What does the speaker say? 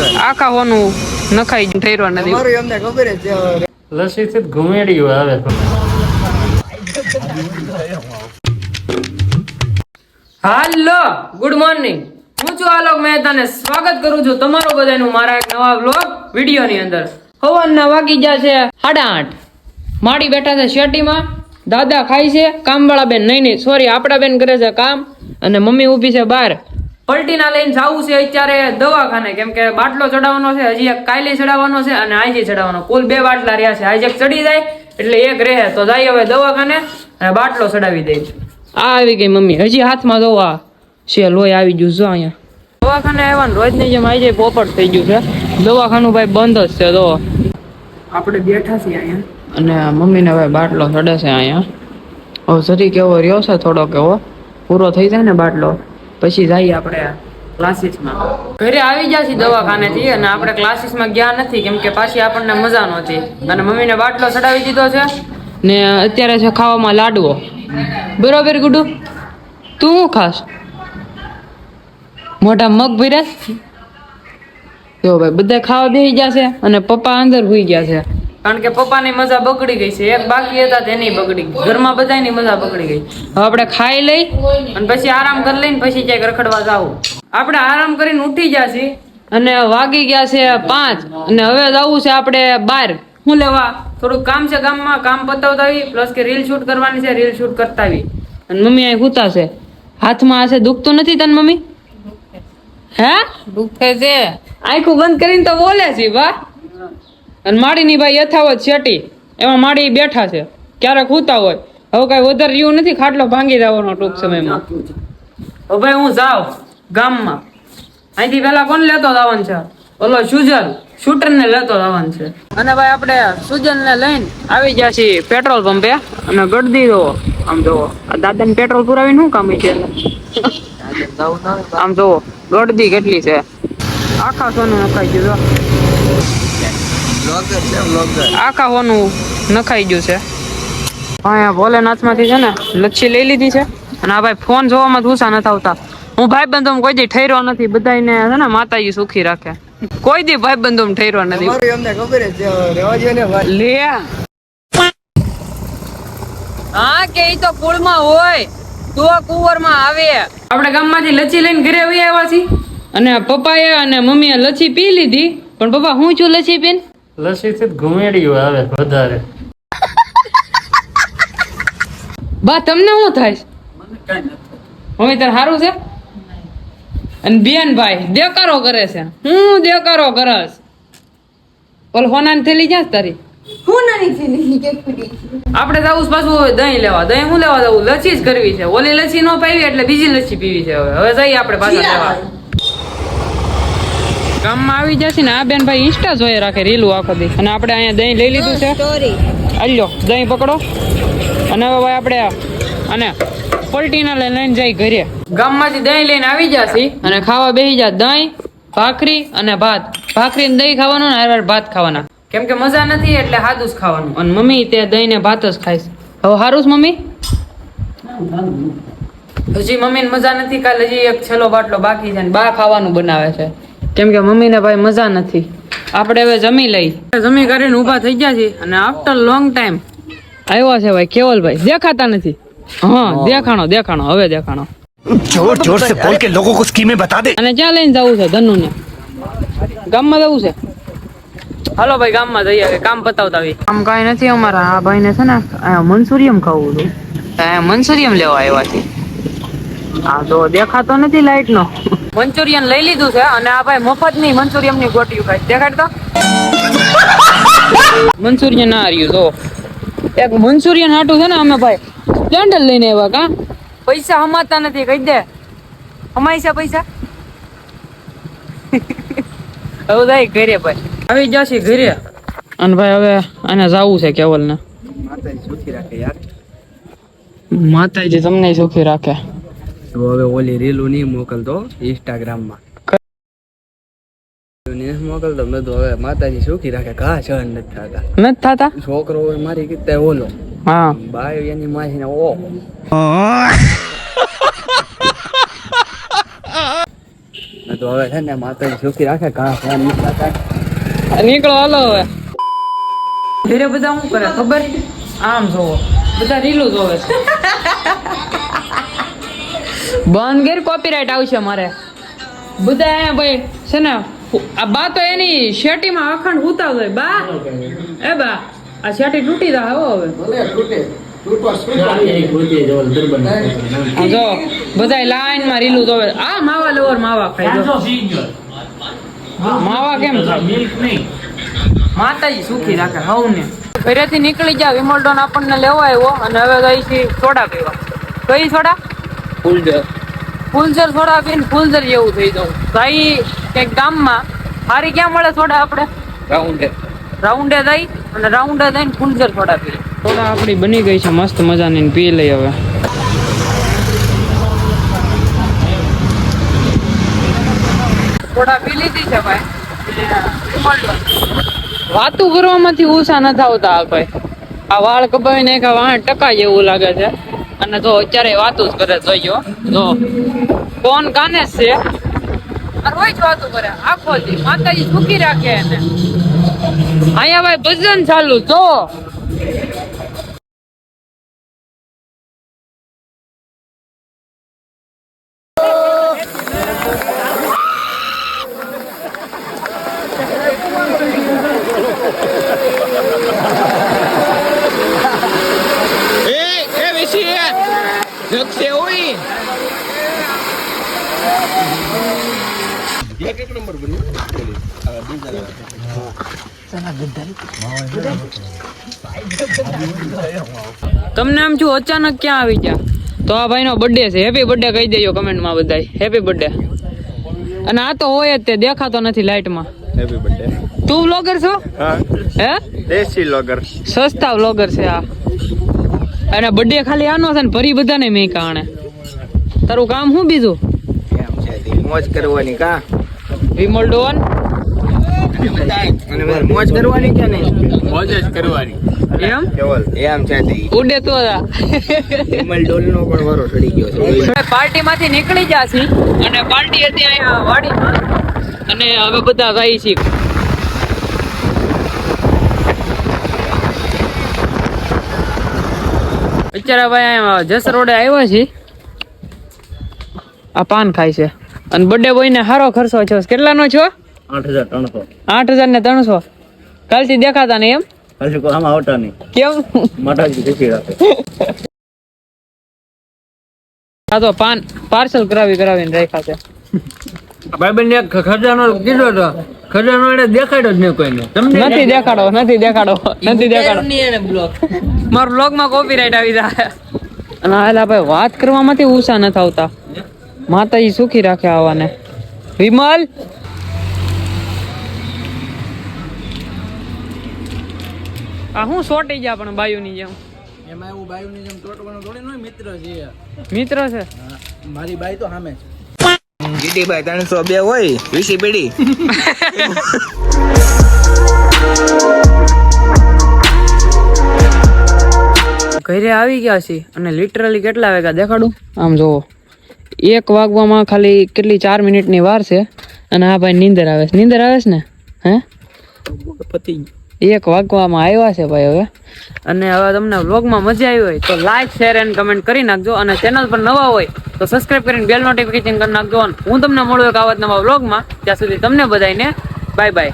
આખા હોનું નખાઈ ઠેરવા નથી. તમારું અમને ખબર જ છે. લસ્સી થી ઘુમેડિયું આવે. હાલો ગુડ મોર્નિંગ, હું છું આલોક મહેતાને સ્વાગત કરું છું તમારું બધાનું મારા એક નવા વ્લોગ વિડીયો ની અંદર. હવારના વાગી ગયા છે 8:30. માડી બેઠા છે શેટીમાં, દાદા ખાય છે, કામવાળા બેન નહીં સોરી આપડા બેન કરે છે કામ, અને મમ્મી ઊભી છે બહાર. પલટીના લઈને જવું છે અત્યારે દવાખાને, કેમ કે બાટલો ચડાવવાનો છે, હજી એક કાલે ચડાવવાનો છે અને આજે ચડાવવાનો. કુલ 2 બાટલા રહ્યા છે. આજે એક ચડી જાય એટલે એક રહે તો જાય હવે દવાખાને અને બાટલો ચડાવી દઈ. આ આવી ગઈ મમ્મી, હજી હાથમાં જોવા છે લોહી આવી ગયું. જો અહીંયા દવાખાને આવ્યા રોજ ની જેમ આવી જાય પોપટ થઈ ગયું છે. દવાખાનું ભાઈ બંધ જ છે. તો આપણે બેઠા છીએ અહીંયા અને મમ્મીને ભાઈ બાટલો ચડે છે અહીંયા. હવે જરી કેવો રહ્યો છે થોડો કેવો પૂરો થઈ જાય ને બાટલો પછી જઈએ આપણે ક્લાસીસમાં. ઘરે આવી ગયા છીએ દવાખાનેથી અને આપણે ક્લાસીસમાં ગયા નથી કેમ કે પાછી આપણને મજા નહોતી. અને મમ્મીને બાટલો ચડાવી દીધો છે ને અત્યારે છે ખાવામાં લાડવો. બરોબર ગુડુ, તું શું ખાસ? મોટા મગ ભર્યા જો ભાઈ બધા ખાવા બેસી ગયા છે અને પપ્પા અંદર સુઈ ગયા છે કારણ કે પપ્પાની મજા બગડી ગઈ છે. એક બાકી હતા તેની બગડી ગઈ, ઘરમાં બધાની મજા બગડી ગઈ. હવે આપણે ખાઈ લઈ અને પછી આરામ કરી લઈને પછી ક્યાંક રખડવા જાવું. આપણે આરામ કરીને ઉઠી ગયા છીએ અને વાગી ગયા છે 5 અને હવે જવું છે આપણે બહાર. શું લેવા? થોડુંક કામ છે ગામમાં, કામ પતાવતા આવી પ્લસ કે રીલ શૂટ કરવાની છે, રીલ શૂટ કરતા આવી. અને મમ્મી અહીં સૂતા છે, હાથમાં આ છે. દુખતું નથી તને મમ્મી? હે દુખે છે? આંખું બંધ કરીને તો બોલે છે વાહ. અને માડીની ભાઈ યથાવત શેટી એમાં માડી બેઠા છે, ક્યારેક સૂતા હોય. હવે કઈ વધારે રહ્યું નથી, ખાટલો ભાંગી જવાનો ટૂંક સમયમાં. હવે ભાઈ હું જાઉં ગામમાં. અહીંથી પેલા કોણ લેતો જવાનું છે? ઓલો સુજલ શૂટર ને લેતો જવાનું છે. અને ભાઈ આપણે સુજલ ને લઈને આવી ગયા છીએ પેટ્રોલ પંપે અને ગળદી દો. આમ જોવો આ દાદા ને પેટ્રોલ પુરાવીને શું કામ છે? આમ જોવો ગળદી કેટલી છે. આખા સોનું નખાઈ ગયું, આખા હોનું નખાઈ ગયું છે. અહીંયા ભોલેનાથ માંથી છે ને લચ્છી લઈ લીધી છે. અને આ ભાઈ ફોન જોવામાં ગુસ્સા નથી આવતા. હું ભાઈ બંધો કોઈ દી ઠેર્યો નથી, બધાને છે ને માતાજી સુખી રાખે. કોઈ દી ભાઈ બંધો ઠેર્યો નથી. અમને ખબર જ છે. રહેવા દે ને લે હા કે ઈ તો કુળમાં હોય તો કુંવરમાં આવે. આપણે ગામમાંથી લચ્છી લઈને ઘરે આવી આવ્યા છીએ અને પપ્પાએ અને મમ્મીએ લચ્છી પી લીધી. પણ પપ્પા હું છું લચ્છી પીન? લસ્સી થી ઘુમેડિયું આવે વધારે. બા તમને શું થાય? મમ્મી તાર સારું છે? અને બેન ભાઈ દેકારો કરે છે. હું દેકારો કરસ? ઓલ હોનાની થેલી ક્યાં તારી? આપણે જવું પાછું દહીં લેવા. દહીં શું લેવા જવું? લચ્છી જ કરવી છે. ઓલી લચ્છી ન પાવી એટલે બીજી લચ્છી પીવી છે. હવે જઈએ આપણે પાછા લેવા. ગામમાં આવી જશે ને આ બેન ભાઈ ઇન્સ્ટા જોઈએ રાખે રીલું આખો દી. અને આપણે અહીંયા દહીં લઈ લીધું છે. આલ્યો દહીં પકડો. અને હવે ભાઈ આપણે અને પલટીના લઈને જાય ઘરે. ગામમાંથી દહીં લઈને આવી જશે અને ખાવા બેસી જા. દહીં ભાખરી અને ભાત. ભાખરી ને દહીં ખાવાનું ને હાર ભાત ખાવાના, કેમ કે મજા નથી એટલે સાદું જ ખાવાનું. અને મમ્મી તે દહીં ને ભાત જ ખાઈશ. હવે સારું જ મમ્મી? હજી મમ્મીને મજા નથી, કાલે હજી એક છેલ્લો બાટલો બાકી છે ને બા ખાવાનું બનાવે છે કેમ કે મમ્મીને ભાઈ મજા નથી. આપણે હવે જમી લઈ. જમી કરીને ઊભા થઈ ગયા છીએ અને આફ્ટર લોંગ ટાઈમ આવ્યા છે ભાઈ કેવલભાઈ. દેખાતા નથી. હા દેખાણો દેખાણો હવે દેખાણો. जोर जोर से बोल के लोगों को स्कीमें बता दे. અને ક્યાં લઈને જવું છે ધનુ ને? ગામમાં જવું છે? હાલો ભાઈ ગામમાં જઈએ, કામ પતાવતા આવી. કામ કાંઈ નથી અમારા. આ ભાઈ ને છે ને મંચુરિયમ ખાવું હતું, મંચુરિયમ લેવા આવ્યા છે. હા તો દેખાતો નથી લાઈટ નો. મંચુરિયન લઈ લીધું છે અને આ ભાઈ મફત ની મંચુરિયમ ની ગોટીઓ ખાય. દેખાડતો મંચુરિયન ના રહ્યું તો એક મંચુરિયન હાટું છે ને અમે ભાઈ સ્ટેન્ડર લઈને આવ્યા. કા પૈસા હમાતા નથી, કહી દે હમાય છે પૈસા. હવે જાય ઘરે ભાઈ, આવી જશે ઘરે. અને ભાઈ હવે આને જવું છે કેવલ ને. માતાજી સુખી રાખે યાર. માતાજી તમને સુખી રાખે. હવે ઓલી રીલું નહીં મોકલતો ઇન્સ્ટાગ્રામ માં મોકલતો. મેં તો હવે માતાજી સુખી રાખે. ઘા સહન નથી થતા. છોકરો હોય મારી કીધે ઓલો હા બાયો એની માસી ને ઓ મેં તો તો હવે છે ને માતાજી સુખી રાખે કાં ધ્યાન નીકળતા નીકળો હાલો હવે. ઘરે બધા શું કરે ખબર? આમ જોવો બધા રીલું જોવે છે. બંધ ઘેર કોપીરાઇટ આવશે મારે. બધા અહીંયા ભાઈ છે ને આ બા તો એની શેટીમાં અખંડ ઉતાવ હોય. બા એ બા આ શેટી તૂટી જાય હો હવે. આ જો બધા લાઈન માં રીલું જોવે. આ માવા લવર માવા ખાઈ જો. માવા કેમ ખાય? માતાજી સુખી રાખે હવને. ઘરેથી નીકળી જા વિમલડોન આપણને લેવા આવ્યો અને હવે ગઈ છે સોડા પીવા. કઈ સોડા? ફૂલઝર સોડા પીને ફૂલઝર જેવું થઈ જાવ. ભાઈ કઈક ગામમાં હારી ક્યાં મળે સોડા? આપણે રાઉન્ડે જઈ અને રાઉન્ડે જઈને ફૂલઝર સોડા પીએ. સોડા આપણી બની ગઈ છે મસ્ત મજાની, પી લઈ હવે. સોડા પી લીધી છે ભાઈ. વાતું કરવામાંથી ઉષા ન આવતા કોઈ. આ વાળ કપાવીને એક વાળ ટકા જેવું લાગે છે અને તો અત્યારે વાતું જ કરે. જોઈજો જો ફોન કાને છે રોજ વાતું કરે આખો દી. માતાજી સુખી રાખે એને. અહીંયા ભાઈ ભજન ચાલુ જો. તમને આમ છું અચાનક ક્યાં આવી ગયા? તો આ ભાઈ નો બર્થડે છે. હેપી બર્થડે કહી દેજો કમેન્ટમાં બધા. Happy birthday. અને આ તો હોય જ તે, દેખાતો નથી લાઈટમાં. Happy birthday. તું વ્લોગર છો? હા, હે દેશી વ્લોગર. સસ્તા વ્લોગર છે આ. અને બર્થડે ખાલી આનો છે ને ભરી બધાને મેં કારણે. તારું કામ શું બીજું? મોજ કરવાની કા વિમલ ડોન અને મોજ કરવાની કે નહીં? મોજ જ કરવાની. એમ કેવલ એમ છે તે ઉડે તો વિમલ ડોલ નો પણ વારો ચડી ગયો છે. પાર્ટી માંથી નીકળી જાશી અને પાર્ટી હતી અહીંયા વાડીમાં અને હવે બધા જાય છે. અત્યારે ભાઈ અહીંયા જસ રોડે આવ્યા છે. આ પાન ખાય છે અને બર્થડે બોય ને સારો ખર્ચો છો. કેટલાનો છો? 8,300. 8,300. કાલથી દેખાતા ને એમ? હજી કોઈ આમાં આવતા નહીં. કેમ? માતાજી સુખી રાખે. આ તો પાન પાર્સલ કરાવીને રાખ્યા છે. ભાઈબંધ ને ખજાનો કીધો તો ખજાનો એને દેખાડ્યો જ નહીં કોઈને. નથી દેખાડો. મારા બ્લોગ માં કોપીરાઇટ આવી જાય. અને હાલા ભાઈ વાત કરવામાંથી ઉષા નથી આવતા. માતાજી સુખી રાખે આવાને. વિમલ આ હું સોટી ગયા પણ બાયુની જેમ. એમાં એવું બાયુની જેમ તોડવાનું થોડી ન હોય, મિત્ર છે. મિત્ર છે મારી બાઈ તો સામે છે. જીટીભાઈ 302 હોય વીસી પેઢી. ઘરે આવી ગયા છે અને લિટરલી કેટલા વાગ્યા દેખાડું? આમ જોવો 1 વાગવામાં ખાલી કેટલી 4 મિનિટની વાર છે અને આ ભાઈ નીંદર આવે છે ને હે 1 વાગવામાં આવ્યા છે ભાઈ હવે. અને હવે તમને વ્લોગમાં મજા આવી હોય તો લાઈક શેર એન્ડ કમેન્ટ કરી નાખજો અને ચેનલ પર નવા હોય તો સબસ્ક્રાઇબ કરીને બેલ નોટિફિકેશન કરી નાખજો. હું તમને મળું એક આવા નવા વ્લોગમાં. ત્યાં સુધી તમને બધાને બાય બાય.